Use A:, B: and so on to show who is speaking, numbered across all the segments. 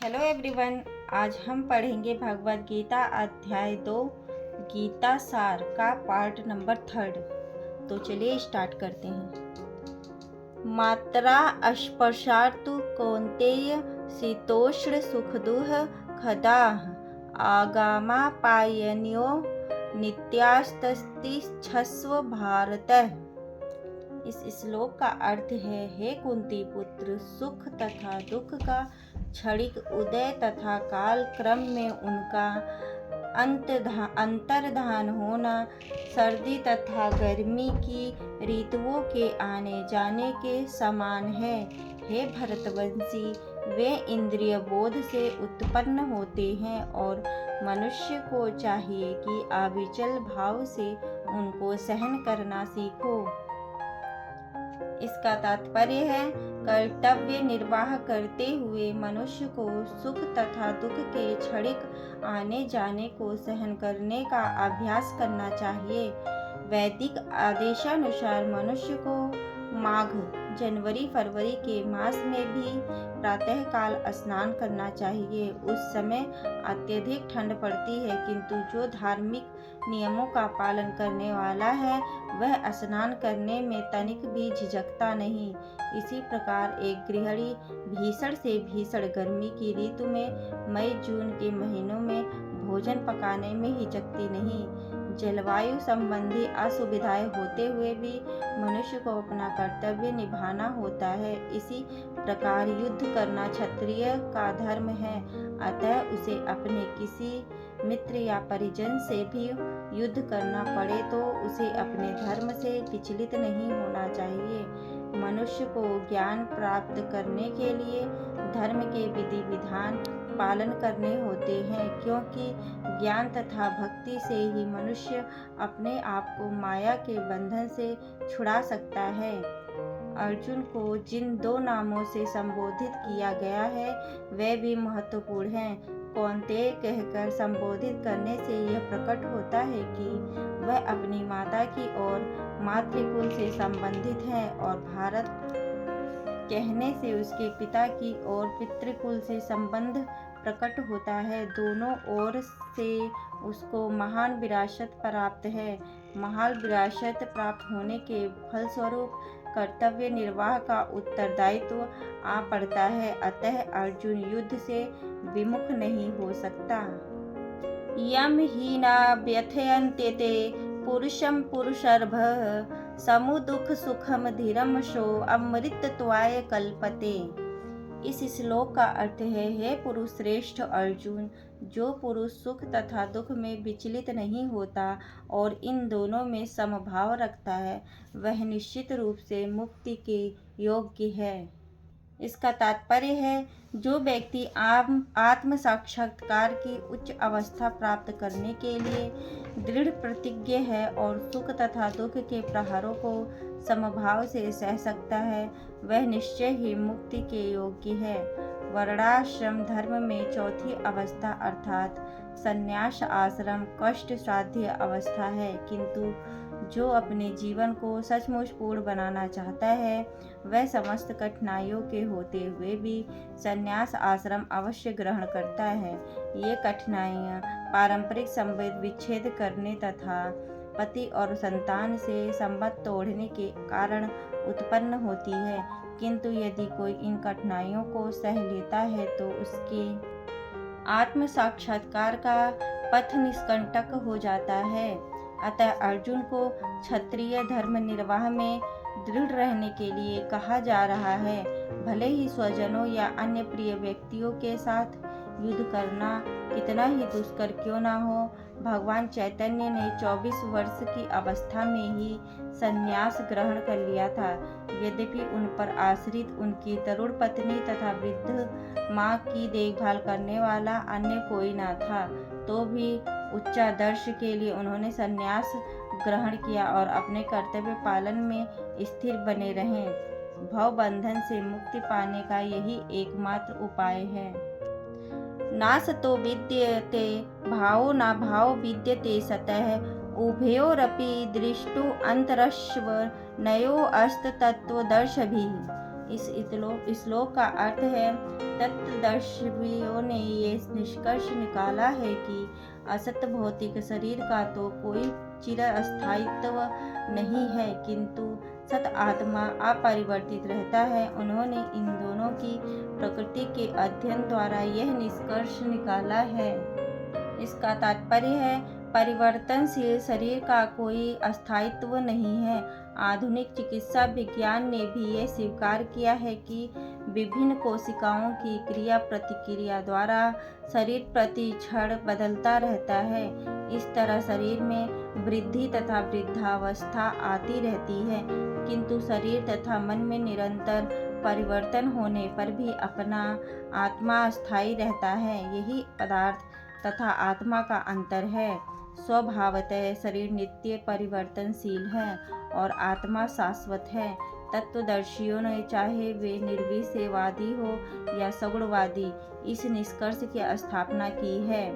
A: Hello everyone. आज हम पढ़ेंगे भगवद गीता अध्याय 2 गीता सार का पार्ट नंबर 3। तो चलिए स्टार्ट करते हैं। मात्रा अस्पर्शार्तु कौन्तेय शीतोष्ण सुखदुः खदाः आगामापायन्यो नित्यास्तस्तिच्छस्व भारत। इस श्लोक का अर्थ है, हे कुंती पुत्र, सुख तथा दुख का क्षणिक उदय तथा काल क्रम में उनका अंतर्धान होना सर्दी तथा गर्मी की ऋतुओं के आने जाने के समान है। हे भरतवंशी, वे इंद्रिय बोध से उत्पन्न होते हैं और मनुष्य को चाहिए कि अविचल भाव से उनको सहन करना सीखो। इसका तात्पर्य है, कर्तव्य निर्वाह करते हुए मनुष्य को सुख तथा दुख के क्षणिक आने जाने को सहन करने का अभ्यास करना चाहिए। वैदिक आदेशानुसार मनुष्य को माघ, जनवरी, फरवरी के मास में भी प्रातःकाल स्नान करना चाहिए। उस समय अत्यधिक ठंड पड़ती है, किंतु जो धार्मिक नियमों का पालन करने वाला है वह स्नान करने में तनिक भी झिझकता नहीं। इसी प्रकार एक गृहिणी भीषण से भीषण गर्मी की ऋतु में मई जून के महीनों में भोजन पकाने में हिचकती नहीं। जलवायु संबंधी असुविधाएं होते हुए भी मनुष्य को अपना कर्तव्य निभाना होता है। इसी प्रकार युद्ध करना क्षत्रिय का धर्म है, अतः उसे अपने किसी मित्र या परिजन से भी युद्ध करना पड़े तो उसे अपने धर्म से विचलित नहीं होना चाहिए। मनुष्य को ज्ञान प्राप्त करने के लिए धर्म के विधि विधान पालन करने होते हैं, क्योंकि ज्ञान तथा भक्ति से ही मनुष्य अपने आप को माया के बंधन से छुड़ा सकता है। अर्जुन को जिन 2 नामों से संबोधित किया गया है वे भी महत्वपूर्ण हैं। कौन्तेय कहकर संबोधित करने से यह प्रकट होता है कि वह अपनी माता की ओर मातृकुल से संबंधित है, और भारत कहने से उसके पिता की ओर पितृकुल से संबंध प्रकट होता है। दोनों ओर से उसको महान विरासत प्राप्त है। महान विरासत प्राप्त होने के फलस्वरूप कर्तव्य निर्वाह का उत्तरदायित्व आ पड़ता है, अतः अर्जुन युद्ध से विमुख नहीं हो सकता। यम हीना व्यथयन्ते ते पुरुषं पुरुषर्भः समुदुख सुखम धीरम शो अमृतत्वाय कल्पते। इस श्लोक का अर्थ है, हे पुरुष श्रेष्ठ अर्जुन, जो पुरुष सुख तथा दुख में विचलित नहीं होता और इन दोनों में समभाव रखता है वह निश्चित रूप से मुक्ति के योग्य है। इसका तात्पर्य है, जो व्यक्ति आत्म साक्षात्कार की उच्च अवस्था प्राप्त करने के लिए दृढ़ प्रतिज्ञ है और सुख तथा दुख के प्रहारों को समभाव से सह सकता है, वह निश्चय ही मुक्ति के योग्य है। वर्णाश्रम धर्म में चौथी अवस्था अर्थात संन्यास आश्रम कष्ट साध्य अवस्था है, किंतु जो अपने जीवन को सचमुच पूर्ण बनाना चाहता है वह समस्त कठिनाइयों के होते हुए भी संन्यास आश्रम अवश्य ग्रहण करता है। ये कठिनाइयाँ पारंपरिक संबंध विच्छेद करने तथा पति और संतान से संबंध तोड़ने के कारण उत्पन्न होती है, किंतु यदि कोई इन कठिनाइयों को सह लेता है तो उसके आत्म साक्षात्कार का पथ निष्कंटक हो जाता है। अतः अर्जुन को क्षत्रिय धर्म निर्वाह में दृढ़ रहने के लिए कहा जा रहा है। भले ही स्वजनों या अन्य प्रिय व्यक्तियों के साथ युद्ध करना कितना ही दुष्कर क्यों ना हो, भगवान चैतन्य ने 24 वर्ष की अवस्था में ही संन्यास ग्रहण कर लिया था। यद्यपि उन पर आश्रित उनकी तरुण पत्नी तथा वृद्ध माँ की देखभाल करने वाला अन्य कोई न था, तो भी उच्चादर्श के लिए उन्होंने संन्यास ग्रहण किया और अपने कर्तव्य पालन में स्थिर बने रहे। भव बंधन से मुक्ति पाने का यही एकमात्र उपाय है। नासतो विद्यते भावो न भाव विद्यते सतः उभयोरपि दृष्टो अंतरश्व नयो अस्त तत्वदर्शिभिः। इस श्लोक का अर्थ है, तत्वदर्शियों ने ये निष्कर्ष निकाला है कि असत भौतिक शरीर का तो कोई चिरस्थायित्व नहीं है, किंतु सत आत्मा अपरिवर्तित रहता है। उन्होंने इन दोनों की प्रकृति के अध्ययन द्वारा यह निष्कर्ष निकाला है। इसका तात्पर्य है, परिवर्तनशील शरीर का कोई अस्थायित्व नहीं है। आधुनिक चिकित्सा विज्ञान ने भी यह स्वीकार किया है कि विभिन्न कोशिकाओं की क्रिया प्रतिक्रिया द्वारा शरीर प्रति क्षण बदलता रहता है। इस तरह शरीर में वृद्धि तथा वृद्धावस्था आती रहती है, किंतु शरीर तथा मन में निरंतर परिवर्तन होने पर भी अपना आत्मा स्थायी रहता है। यही पदार्थ तथा आत्मा का अंतर है। स्वभावतः शरीर नित्य परिवर्तनशील है और आत्मा शाश्वत है। तत्वदर्शियों ने, चाहे वे निर्विषयवादी हो या सगुणवादी, इस निष्कर्ष की स्थापना की है।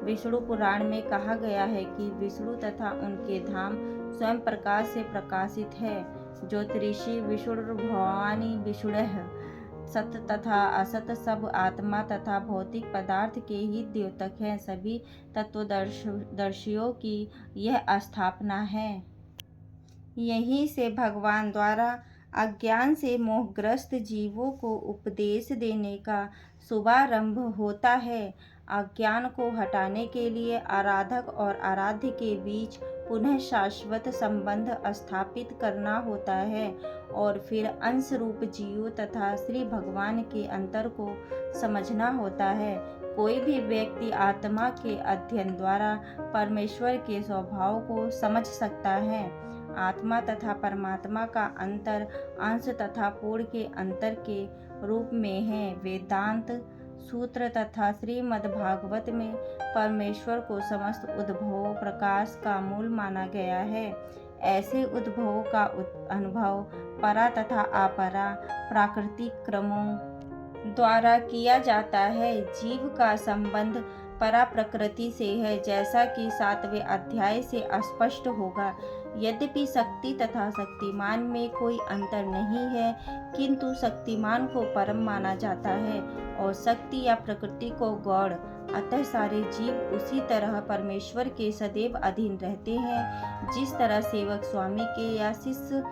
A: विष्णु पुराण में कहा गया है कि विष्णु तथा उनके धाम स्वयं प्रकाश से प्रकाशित है। ज्योतिषी विष्णुर्भवानी विष्णुः, सत तथा असत सब आत्मा तथा भौतिक पदार्थ के ही द्योतक हैं। सभी तत्वदर्शियों की यह स्थापना है। यहीं से भगवान द्वारा अज्ञान से मोहग्रस्त जीवों को उपदेश देने का शुभारंभ होता है। अज्ञान को हटाने के लिए आराधक और आराध्य के बीच पुनः शाश्वत संबंध स्थापित करना होता है और फिर अंश रूप जीव तथा श्री भगवान के अंतर को समझना होता है। कोई भी व्यक्ति आत्मा के अध्ययन द्वारा परमेश्वर के स्वभाव को समझ सकता है। आत्मा तथा परमात्मा का अंतर अंश तथा पूर्ण के अंतर के रूप में है। वेदांत सूत्र तथा श्रीमद् भागवत में परमेश्वर को समस्त उद्भव प्रकाश का मूल माना गया है। ऐसे उद्भव का अनुभव परा तथा अपरा प्राकृतिक क्रमों द्वारा किया जाता है। जीव का संबंध परा प्रकृति से है, जैसा कि 7वें अध्याय से स्पष्ट होगा। यद्यपि शक्ति तथा शक्तिमान में कोई अंतर नहीं है, किंतु शक्तिमान को परम माना जाता है और शक्ति या प्रकृति को गौण। अतः सारे जीव उसी तरह परमेश्वर के सदैव अधीन रहते हैं, जिस तरह सेवक स्वामी के या शिष्य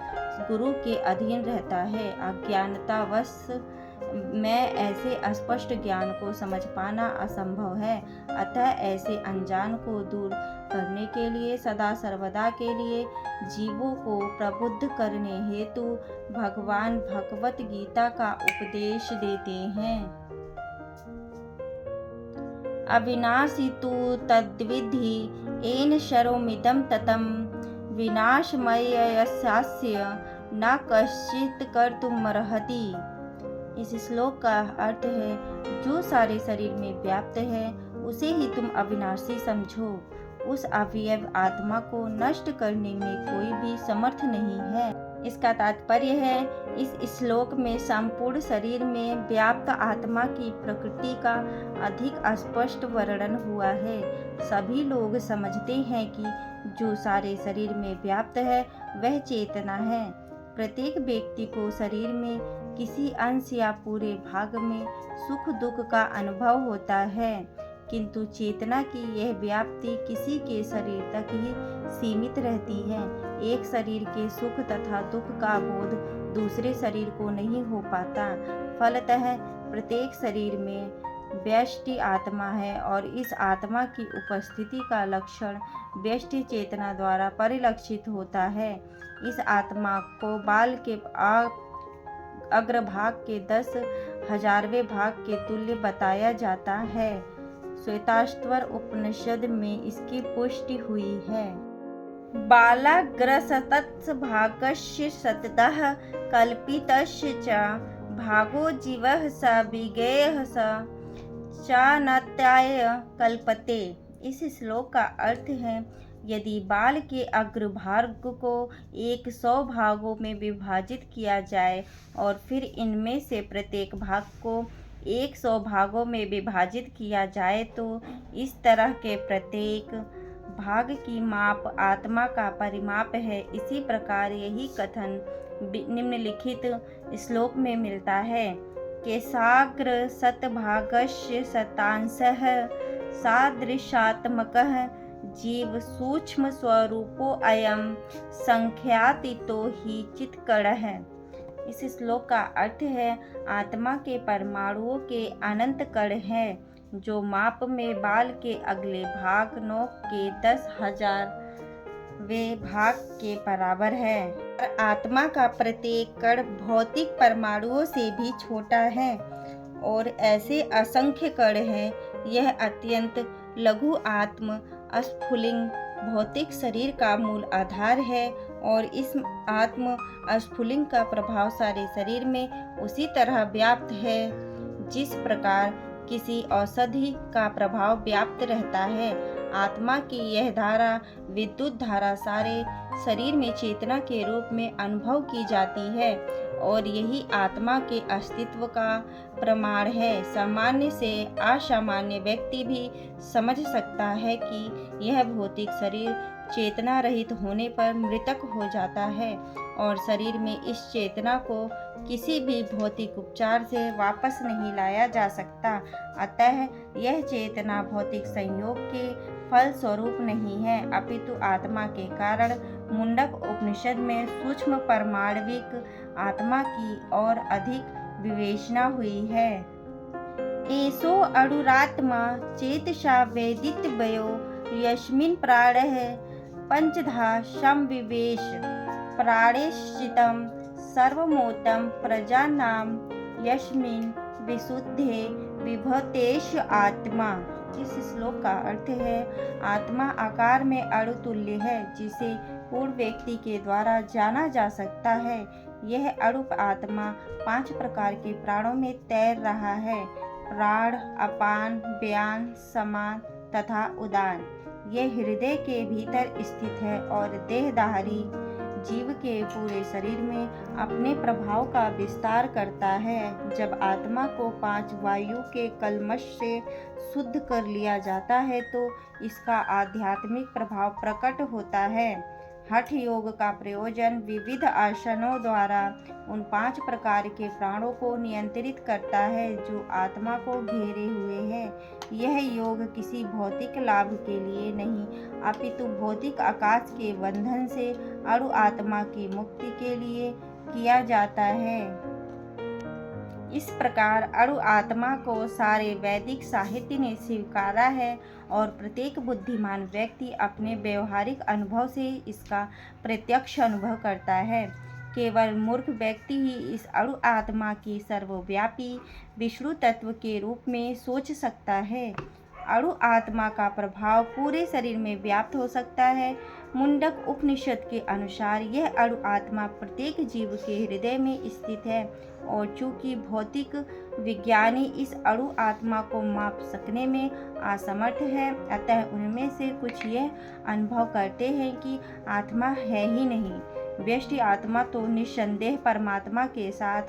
A: गुरु के अधीन रहता है। अज्ञानतावश में ऐसे अस्पष्ट ज्ञान को समझ पाना असंभव है। अतः ऐसे अनजान को दूर करने के लिए सदा सर्वदा के लिए जीवों को प्रबुद्ध करने हेतु भगवान भगवत गीता का उपदेश देते हैं। अविनाशी तु तद्विधि येन शरोमिदं ततं विनाशमय यस्यास्य न कश्चित् कर्तुमर्हति। इस श्लोक का अर्थ है, जो सारे शरीर में व्याप्त है उसे ही तुम अविनाशी समझो। उस अवयव आत्मा को नष्ट करने में कोई भी समर्थ नहीं है। इसका तात्पर्य है, इस श्लोक में संपूर्ण शरीर में व्याप्त आत्मा की प्रकृति का अधिक स्पष्ट वर्णन हुआ है। सभी लोग समझते हैं कि जो सारे शरीर में व्याप्त है वह चेतना है। प्रत्येक व्यक्ति को शरीर में किसी अंश या पूरे भाग में सुख दुख का अनुभव होता है, किंतु चेतना की यह व्याप्ति किसी के शरीर तक ही सीमित रहती है। एक शरीर के सुख तथा दुख का बोध दूसरे शरीर को नहीं हो पाता। फलतः प्रत्येक शरीर में व्यष्टि आत्मा है और इस आत्मा की उपस्थिति का लक्षण व्यष्टि चेतना द्वारा परिलक्षित होता है। इस आत्मा को बाल के अग्रभाग के 10,000वें भाग के तुल्य बताया जाता है। श्वेताश्वर उपनिषद में इसकी पुष्टि हुई है। बालाग्रस्तस्य भागस्य शततः कल्पितस्य च भागो जीवः स विज्ञेयः स चानत्याय कल्पते। इस श्लोक का अर्थ है, यदि बाल के अग्रभाग को 100 भागों में विभाजित किया जाए और फिर इनमें से प्रत्येक भाग को 100 भागों में विभाजित किया जाए तो इस तरह के प्रत्येक भाग की माप आत्मा का परिमाप है। इसी प्रकार यही कथन निम्नलिखित श्लोक में मिलता है। केशाग्र शतभागस्य शतांशः सादृशात्मकः जीव सूक्ष्म स्वरूपो अयम संख्यातीतो ही चित्कणः। इस श्लोक का अर्थ है, आत्मा के परमाणुओं के अनंत कण हैं, जो माप में बाल के अगले भाग नोक के 10,000वें भाग के बराबर है। आत्मा का प्रत्येक कण भौतिक परमाणुओं से भी छोटा है और ऐसे असंख्य कण हैं। यह अत्यंत लघु आत्म स्फुलिंग भौतिक शरीर का मूल आधार है और इस आत्म स्फुलिंग का प्रभाव सारे शरीर में उसी तरह व्याप्त है जिस प्रकार किसी औषधि का प्रभाव व्याप्त रहता है। आत्मा की यह धारा, विद्युत धारा, सारे शरीर में चेतना के रूप में अनुभव की जाती है और यही आत्मा के अस्तित्व का प्रमाण है। सामान्य से असामान्य व्यक्ति भी समझ सकता है कि यह भौतिक शरीर चेतना रहित होने पर मृतक हो जाता है और शरीर में इस चेतना को किसी भी भौतिक उपचार से वापस नहीं लाया जा सकता। अतः यह चेतना भौतिक संयोग के फल स्वरूप नहीं है, अपितु आत्मा के कारण मुंडक उपनिषद में सूक्ष्म परमाणविक आत्मा की और अधिक विवेचना हुई है। एषो अणुरात्मा चेतसा वेदितव्यो यस्मिन् प्राणः पंचधा संविवेश प्राणेश्चितं सर्वमोतं प्रजानां यस्मिन् विशुद्धे विभतेश आत्मा। इस श्लोक का अर्थ है, आत्मा आकार में अणु तुल्य है जिसे पूर्ण व्यक्ति के द्वारा जाना जा सकता है। यह अणु आत्मा 5 प्रकार के प्राणों में तैर रहा है, प्राण, अपान, व्यान, समान तथा उदान। यह हृदय के भीतर स्थित है और देहधारी जीव के पूरे शरीर में अपने प्रभाव का विस्तार करता है। जब आत्मा को 5 वायु के कल्मश से शुद्ध कर लिया जाता है तो इसका आध्यात्मिक प्रभाव प्रकट होता है। हठ योग का प्रयोजन विविध आसनों द्वारा उन 5 प्रकार के प्राणों को नियंत्रित करता है जो आत्मा को घेरे हुए हैं। यह योग किसी भौतिक लाभ के लिए नहीं, अपितु भौतिक आकाश के बंधन से अणु आत्मा की मुक्ति के लिए किया जाता है। इस प्रकार अणु आत्मा को सारे वैदिक साहित्य ने स्वीकारा है और प्रत्येक बुद्धिमान व्यक्ति अपने व्यवहारिक अनुभव से इसका प्रत्यक्ष अनुभव करता है। केवल मूर्ख व्यक्ति ही इस अणु आत्मा की सर्वव्यापी विष्णु तत्व के रूप में सोच सकता है। अणु आत्मा का प्रभाव पूरे शरीर में व्याप्त हो सकता है। मुंडक उपनिषद के अनुसार यह अणु आत्मा प्रत्येक जीव के हृदय में स्थित है और चूंकि भौतिक विज्ञानी इस अणु आत्मा को माप सकने में असमर्थ है, अतः उनमें से कुछ यह अनुभव करते हैं कि आत्मा है ही नहीं। व्यष्टि आत्मा तो निस्संदेह परमात्मा के साथ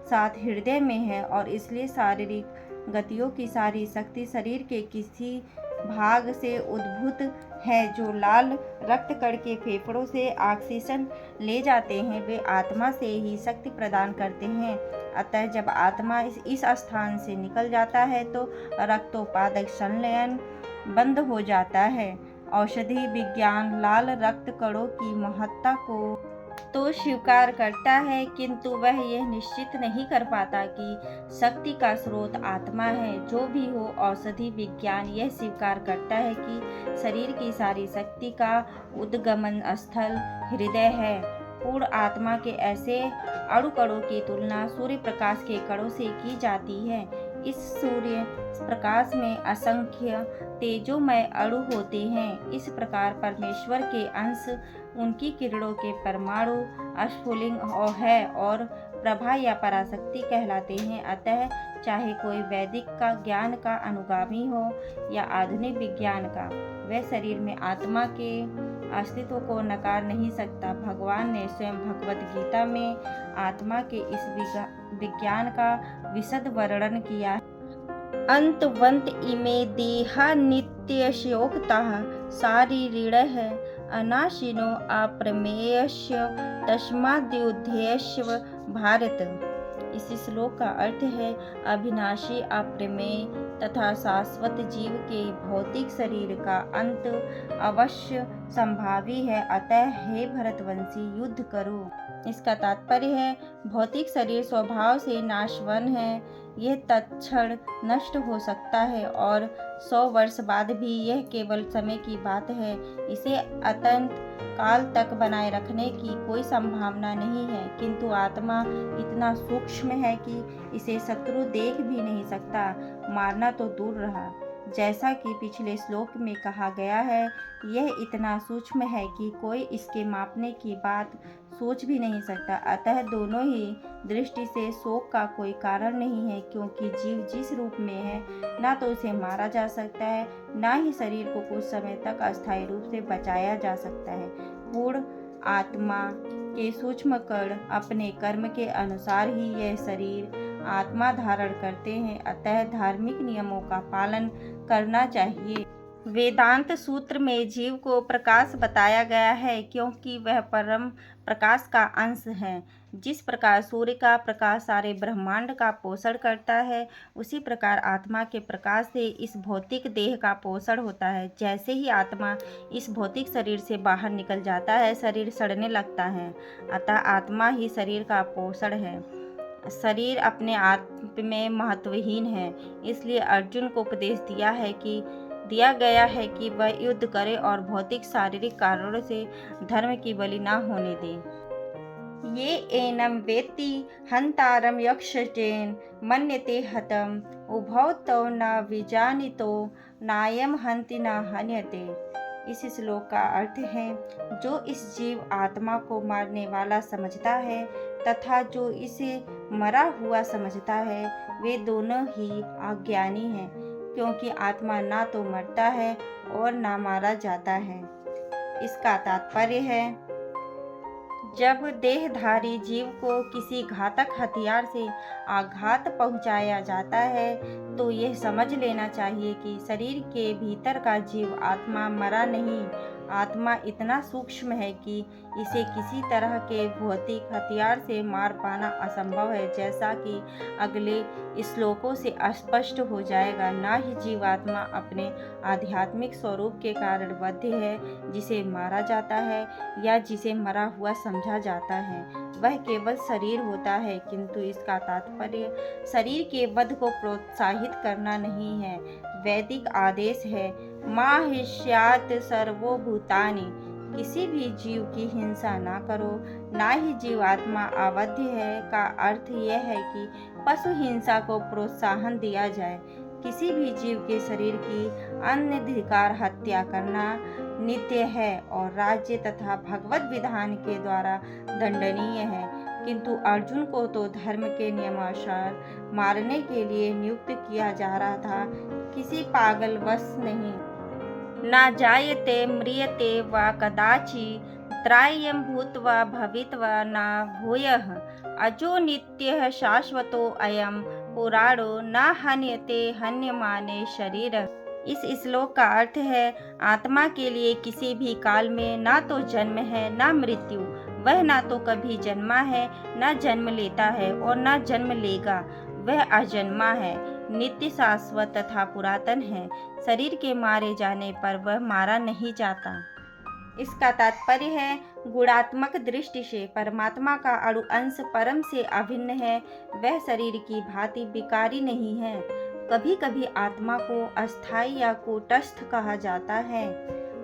A: साथ हृदय में है और इसलिए शारीरिक गतियों की सारी शक्ति शरीर के किसी भाग से उद्भूत है। जो लाल रक्त कण के फेफड़ों से ऑक्सीजन ले जाते हैं वे आत्मा से ही शक्ति प्रदान करते हैं। अतः जब आत्मा इस स्थान से निकल जाता है तो रक्तोत्पादक संलयन बंद हो जाता है। औषधि विज्ञान लाल रक्त कणों की महत्ता को तो स्वीकार करता है, किंतु वह यह निश्चित नहीं कर पाता कि शक्ति का स्रोत आत्मा है। जो भी हो, औषधि विज्ञान यह स्वीकार करता है कि शरीर की सारी शक्ति का उद्गमन स्थल हृदय है। पूर्ण आत्मा के ऐसे अणु कणों की तुलना सूर्य प्रकाश के कणों से की जाती है। इस सूर्य प्रकाश में असंख्य तेजोमय अणु होते हैं। इस प्रकार परमेश्वर के अंश उनकी किरणों के परमाणु स्फुलिंग है और प्रभा या पराशक्ति कहलाते हैं। अतः चाहे कोई वैदिक का ज्ञान का अनुगामी हो या आधुनिक विज्ञान का, वह शरीर में आत्मा के अस्तित्व को नकार नहीं सकता। भगवान ने स्वयं भगवद गीता में आत्मा के इस विज्ञान का विशद वर्णन किया है। अंतवंत इमे देहा नित्यस्योक्तः शारीरिणः अनाशिनो अप्रमेयस्य तस्माद्युध्येष्व भारत। इस श्लोक का अर्थ है, अविनाशी, अप्रमेय तथा शाश्वत जीव के भौतिक शरीर का अंत अवश्य संभावी है, अतः हे भरतवंशी युद्ध करो। इसका तात्पर्य है, भौतिक शरीर स्वभाव से नाशवान है, यह तत्क्षण नष्ट हो सकता है और 100 वर्ष बाद भी यह केवल समय की बात है। इसे अनंत काल तक बनाए रखने की कोई संभावना नहीं है, किंतु आत्मा इतना सूक्ष्म है कि इसे शत्रु देख भी नहीं सकता, मारना तो दूर रहा। जैसा कि पिछले श्लोक में कहा गया है, यह इतना सूक्ष्म है कि कोई इसके मापने की बात सोच भी नहीं सकता। अतः दोनों ही दृष्टि से शोक का कोई कारण नहीं है, क्योंकि जीव जिस रूप में है, ना तो उसे मारा जा सकता है, ना ही शरीर को कुछ समय तक अस्थायी रूप से बचाया जा सकता है। पूर्ण आत्मा के सूक्ष्म कण अपने कर्म के अनुसार ही यह शरीर आत्मा धारण करते हैं, अतः धार्मिक नियमों का पालन करना चाहिए। वेदांत सूत्र में जीव को प्रकाश बताया गया है, क्योंकि वह परम प्रकाश का अंश है। जिस प्रकार सूर्य का प्रकाश सारे ब्रह्मांड का पोषण करता है, उसी प्रकार आत्मा के प्रकाश से इस भौतिक देह का पोषण होता है। जैसे ही आत्मा इस भौतिक शरीर से बाहर निकल जाता है, शरीर सड़ने लगता है, अतः आत्मा ही शरीर का पोषण है। शरीर अपने आप में महत्वहीन है, इसलिए अर्जुन को उपदेश दिया गया है कि वह युद्ध करे और भौतिक शारीरिक कारणों से धर्म की बलि न होने दे। ये एनम वेत्ति हंतारम यक्षजेन मन्यते हतम उभौ तौ न विजानितो नायम हंति न हन्यते। इस श्लोक का अर्थ है, जो इस जीव आत्मा को मारने वाला समझता है तथा जो इसे मरा हुआ समझता है, वे दोनों ही अज्ञानी हैं, क्योंकि आत्मा ना तो मरता है और ना मारा जाता है। इसका तात्पर्य है, जब देहधारी जीव को किसी घातक हथियार से आघात पहुंचाया जाता है, तो यह समझ लेना चाहिए कि शरीर के भीतर का जीव आत्मा मरा नहीं। आत्मा इतना सूक्ष्म है कि इसे किसी तरह के भौतिक हथियार से मार पाना असंभव है, जैसा कि अगले श्लोकों से स्पष्ट हो जाएगा। ना ही जीवात्मा अपने आध्यात्मिक स्वरूप के कारण बद्ध है, जिसे मारा जाता है या जिसे मरा हुआ समझा जाता है, वह केवल शरीर होता है। किंतु इसका तात्पर्य शरीर के वध को प्रोत्साहित करना नहीं है। वैदिक आदेश है, मा हिंस्यात् सर्वभूतानि, किसी भी जीव की हिंसा ना करो। ना ही जीवात्मा आबद्ध है का अर्थ यह है कि पशु हिंसा को प्रोत्साहन दिया जाए। किसी भी जीव के शरीर की अनधिकार हत्या करना नित्य है और राज्य तथा भगवत विधान के द्वारा दंडनीय है। किंतु अर्जुन को तो धर्म के नियमानुसार मारने के लिए नियुक्त किया जा रहा था, किसी पागलवश नहीं। ना जायते म्रियते वा कदाचित् त्रायं भूत्वा भवित्वा न भूयः अजो नित्यः शाश्वतो अयं पुराणो न हन्यते हन्यमाने शरीर। इस श्लोक का अर्थ है, आत्मा के लिए किसी भी काल में ना तो जन्म है ना मृत्यु। वह ना तो कभी जन्मा है, ना जन्म लेता है और ना जन्म लेगा। वह अजन्मा है, नित्य, शाश्वत तथा पुरातन है। शरीर के मारे जाने पर वह मारा नहीं जाता। इसका तात्पर्य है, गुणात्मक दृष्टि से परमात्मा का अणु अंश परम से अभिन्न है। वह शरीर की भांति विकारी नहीं है। कभी कभी आत्मा को अस्थायी या कूटस्थ कहा जाता है।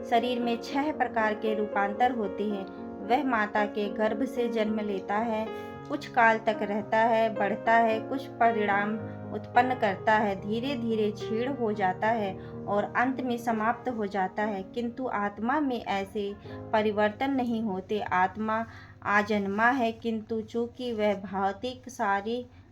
A: शरीर में 6 प्रकार के रूपांतर होते हैं। वह माता के गर्भ से जन्म लेता है, कुछ काल तक रहता है, बढ़ता है, कुछ परिणाम उत्पन्न करता है, धीरे धीरे क्षीण हो जाता है और अंत में समाप्त हो जाता है। किंतु आत्मा में ऐसे परिवर्तन नहीं होते। आत्मा आजन्मा है, किंतु चूंकि वह भौतिक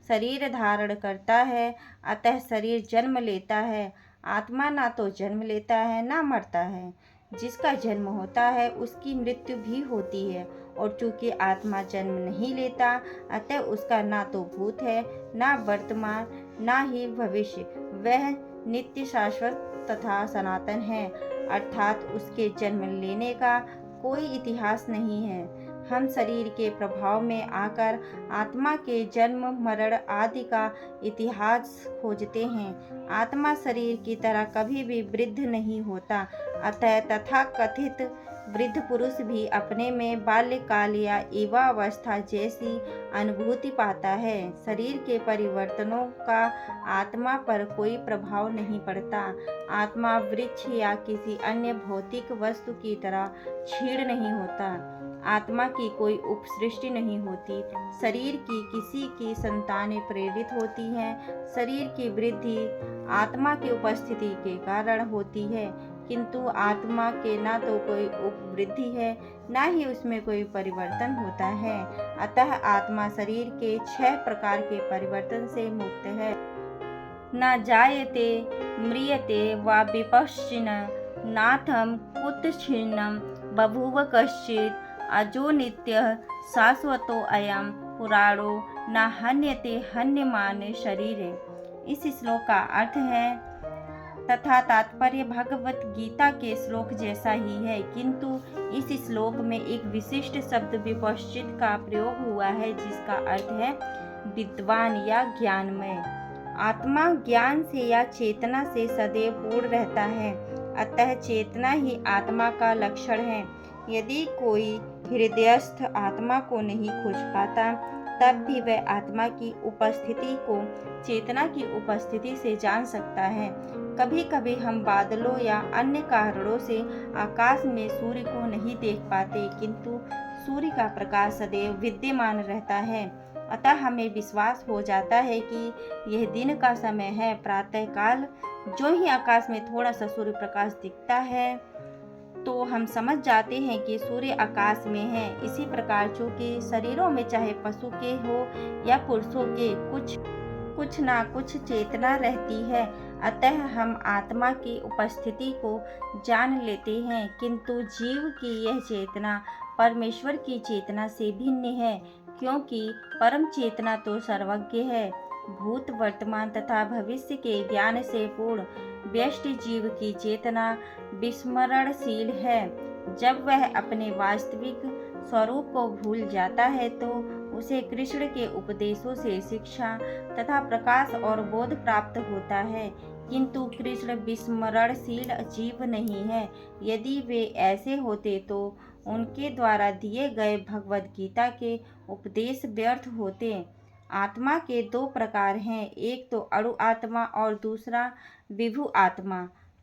A: शरीर धारण करता है, अतः शरीर जन्म लेता है। आत्मा ना तो जन्म लेता है ना मरता है। जिसका जन्म होता है उसकी मृत्यु भी होती है, और चूंकि आत्मा जन्म नहीं लेता, अतः उसका ना तो भूत है, ना वर्तमान, ना ही भविष्य। वह नित्य, शाश्वत तथा सनातन है, अर्थात उसके जन्म लेने का कोई इतिहास नहीं है। हम शरीर के प्रभाव में आकर आत्मा के जन्म मरण आदि का इतिहास खोजते हैं। आत्मा शरीर की तरह कभी भी वृद्ध नहीं होता, अतः तथाकथित वृद्ध पुरुष भी अपने में बाल्यकाल या युवावस्था जैसी अनुभूति पाता है। शरीर के परिवर्तनों का आत्मा पर कोई प्रभाव नहीं पड़ता। आत्मा वृक्ष या किसी अन्य भौतिक वस्तु की तरह क्षीण नहीं होता। आत्मा की कोई उपसृष्टि नहीं होती। शरीर की किसी की संतानें प्रेरित होती हैं। शरीर की वृद्धि आत्मा की उपस्थिति के कारण होती है, किंतु आत्मा के ना तो कोई उपवृद्धि है, ना ही उसमें कोई परिवर्तन होता है। अतः आत्मा शरीर के 6 प्रकार के परिवर्तन से मुक्त है। न जायते म्रियते वा विपश्चिन् नाथं कुतश्चिन्नं बभूव कश्चित् अजो नित्यः शाश्वतो अयं पुराणो न हन्यते हन्यमाने शरीरे। इस श्लोक का अर्थ है तथा तात्पर्य भगवत गीता के श्लोक जैसा ही है, किंतु इस श्लोक में एक विशिष्ट शब्द विपश्चित का प्रयोग हुआ है, जिसका अर्थ है विद्वान या ज्ञानमय। आत्मा ज्ञान से या चेतना से सदैव पूर्ण रहता है, अतः चेतना ही आत्मा का लक्षण है। यदि कोई हृदयस्थ आत्मा को नहीं खोज पाता, तब भी वह आत्मा की उपस्थिति को चेतना की उपस्थिति से जान सकता है। कभी कभी हम बादलों या अन्य कारणों से आकाश में सूर्य को नहीं देख पाते, किंतु सूर्य का प्रकाश सदैव विद्यमान रहता है। अतः हमें विश्वास हो जाता है कि यह दिन का समय है। प्रातःकाल जो ही आकाश में थोड़ा सा सूर्य प्रकाश दिखता है, तो हम समझ जाते हैं कि सूर्य आकाश में है। इसी प्रकार चूंकि शरीरों में चाहे पशु के हो या पुरुषों के कुछ ना कुछ चेतना रहती है, अतः हम आत्मा की उपस्थिति को जान लेते हैं, किंतु जीव की यह चेतना परमेश्वर की चेतना से भिन्न है, क्योंकि परम चेतना तो सर्वज्ञ है। भूत वर्तमान तथा भविष्य के ज्ञान से पूर्ण व्यष्टि जीव की चेतना विस्मरणशील है। जब वह अपने वास्तविक स्वरूप को भूल जाता है, तो उसे कृष्ण के उपदेशों से शिक्षा तथा प्रकाश और बोध प्राप्त होता है, किंतु कृष्ण विस्मरणशील जीव नहीं है। यदि वे ऐसे होते तो उनके द्वारा दिए गए भगवद गीता के उपदेश व्यर्थ होते। आत्मा के 2 प्रकार हैं, एक तो अणु आत्मा और दूसरा विभु आत्मा।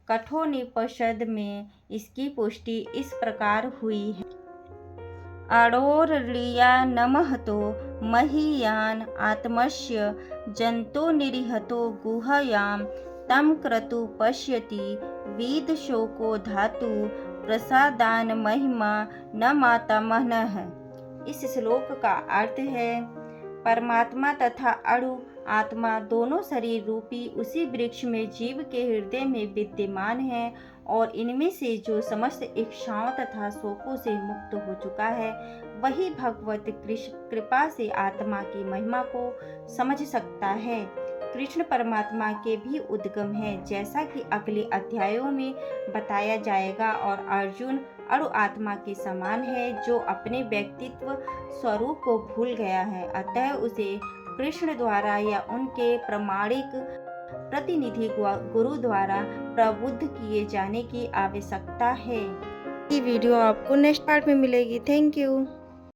A: कठोपनिषद में इसकी पुष्टि इस प्रकार हुई है। अणोर्लिया नमहतो महीयान आत्मस्य जंतो निरिहतो गुहयां तम क्रतु पश्यति वेद शोको धातु प्रसादान महिमा न मातामहः। इस श्लोक का अर्थ है परमात्मा तथा अणु आत्मा दोनों शरीर रूपी उसी वृक्ष में जीव के हृदय में विद्यमान है, और इनमें से जो समस्त इच्छाओं तथा शोकों से मुक्त हो चुका है, वही भगवत कृपा से आत्मा की महिमा को समझ सकता है। कृष्ण परमात्मा के भी उद्गम है, जैसा कि अगले अध्यायों में बताया जाएगा, और अर्जुन अणु आत्मा के समान है, जो अपने व्यक्तित्व स्वरूप को भूल गया है। अतः उसे कृष्ण द्वारा या उनके प्रामाणिक प्रतिनिधि गुरु द्वारा प्रबुद्ध किए जाने की आवश्यकता है। ये वीडियो आपको नेक्स्ट पार्ट में मिलेगी। Thank you.